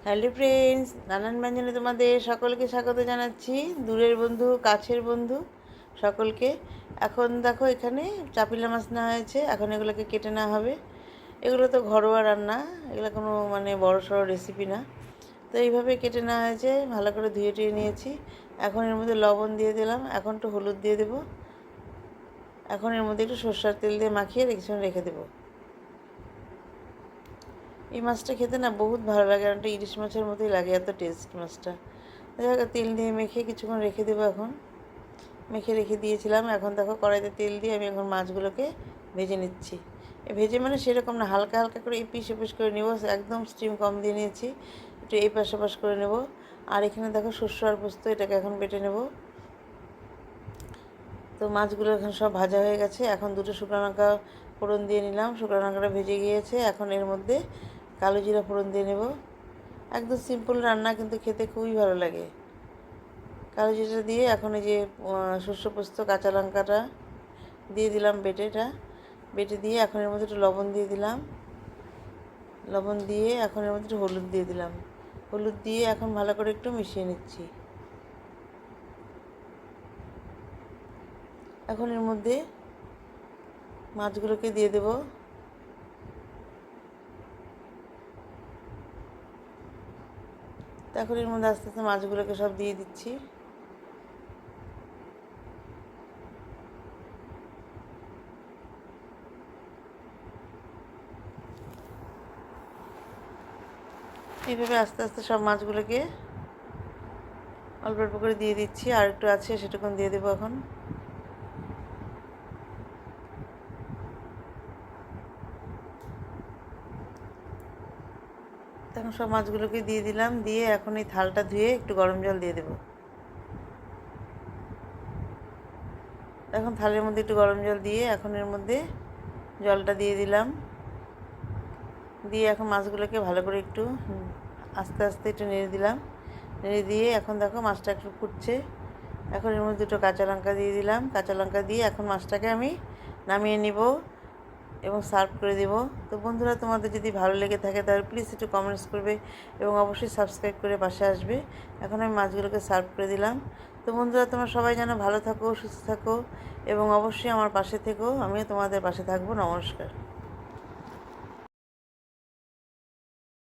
Hello friends, নানান ব্যঞ্জনে তোমাদের সকলকে স্বাগত জানাচ্ছি। দূরের বন্ধু, কাছের বন্ধু সকলকে। এখন দেখো এখানে চাপিলা মাছ নেওয়া হয়েছে, এখন এগুলোকে কেটে নেওয়া হবে। এগুলো তো ঘরোয়া রান্না, এগুলো কোনো বড় সড়ো রেসিপি না। তো এইভাবে কেটে নেওয়া হয়েছে, ভালো করে ধুয়ে টুয়ে নিয়েছি। এখন এর মধ্যে লবণ দিয়ে দিলাম, এখন একটু হলুদ দিয়ে দেবো। এখন এর মধ্যে একটু সরষের তেল দিয়ে মাখিয়ে রেখে দেবো। এই মাছটা খেতে না বহুত ভালো লাগে, আর একটা ইলিশ মাছের মতোই লাগে, এত টেস্ট মাছটা। দেখো তেল দিয়ে মেখে কিছুক্ষণ রেখে দেবো। এখন মেখে রেখে দিয়েছিলাম। এখন দেখো কড়াইতে তেল দিয়ে আমি এখন মাছগুলোকে ভেজে নিচ্ছি। ভেজে মানে সেরকম না, হালকা হালকা করে এপিস এপিস করে নেবো, একদম স্টিম কম দিয়ে নিয়েছি। একটু এই পাশ ওপাশ করে নেব। আর এখানে দেখো শস্য আর পোস্ত, এটাকে এখন বেটে নেব। তো মাছগুলো এখন সব ভাজা হয়ে গেছে। এখন দুটো শুকনো লঙ্কা ফোড়ন দিয়ে নিলাম, শুকনো লঙ্কাটা ভেজে গিয়েছে। এখন এর মধ্যে কালো জিরা ফোড়ন দিয়ে নেব। একদম সিম্পল রান্না, কিন্তু খেতে খুবই ভালো লাগে। কালো জিরা দিয়ে এখন এই যে শস্য পোস্ত কাঁচা লঙ্কাটা দিয়ে দিলাম, বেটে দিয়ে এখন এর মধ্যে একটু লবণ দিয়ে দিলাম। লবণ দিয়ে এখন এর মধ্যে একটু হলুদ দিয়ে দিলাম। হলুদ দিয়ে এখন ভালো করে একটু মিশিয়ে নিচ্ছি। এখন এর মধ্যে মাছগুলোকে দিয়ে দেব। এখন এর মধ্যে আস্তে আস্তে মাছগুলোকে সব দিয়ে দিচ্ছি। এইভাবে আস্তে আস্তে সব মাছগুলোকে অল্প অল্প করে দিয়ে দিচ্ছি। আর একটু আছে, সেটুকুন দিয়ে দেবো এখন। এখন সব মাছগুলোকে দিয়ে দিলাম, দিয়ে এখন এই থালটা ধুয়ে একটু গরম জল দিয়ে দেবো। এখন থালের মধ্যে একটু গরম জল দিয়ে এখন এর মধ্যে জলটা দিয়ে দিলাম। দিয়ে এখন মাছগুলোকে ভালো করে একটু আস্তে আস্তে একটু নেড়ে দিলাম। নেড়ে দিয়ে এখন দেখো মাছটা একটু ফুটছে। এখন এর মধ্যে দুটো কাঁচা লঙ্কা দিয়ে দিলাম। কাঁচা লঙ্কা দিয়ে এখন মাছটাকে আমি নামিয়ে নিব এবং সার্ভ করে দেব। তো বন্ধুরা, তোমাদের যদি ভালো লেগে থাকে তাহলে প্লিজ একটু কমেন্টস করবে এবং অবশ্যই সাবস্ক্রাইব করে পাশে আসবে। এখন আমি মাছগুলোকে সার্ভ করে দিলাম। তো বন্ধুরা, তোমরা সবাই যেন ভালো থাকো, সুস্থ থাকো এবং অবশ্যই আমার পাশে থেকো। আমিও তোমাদের পাশে থাকবো। নমস্কার।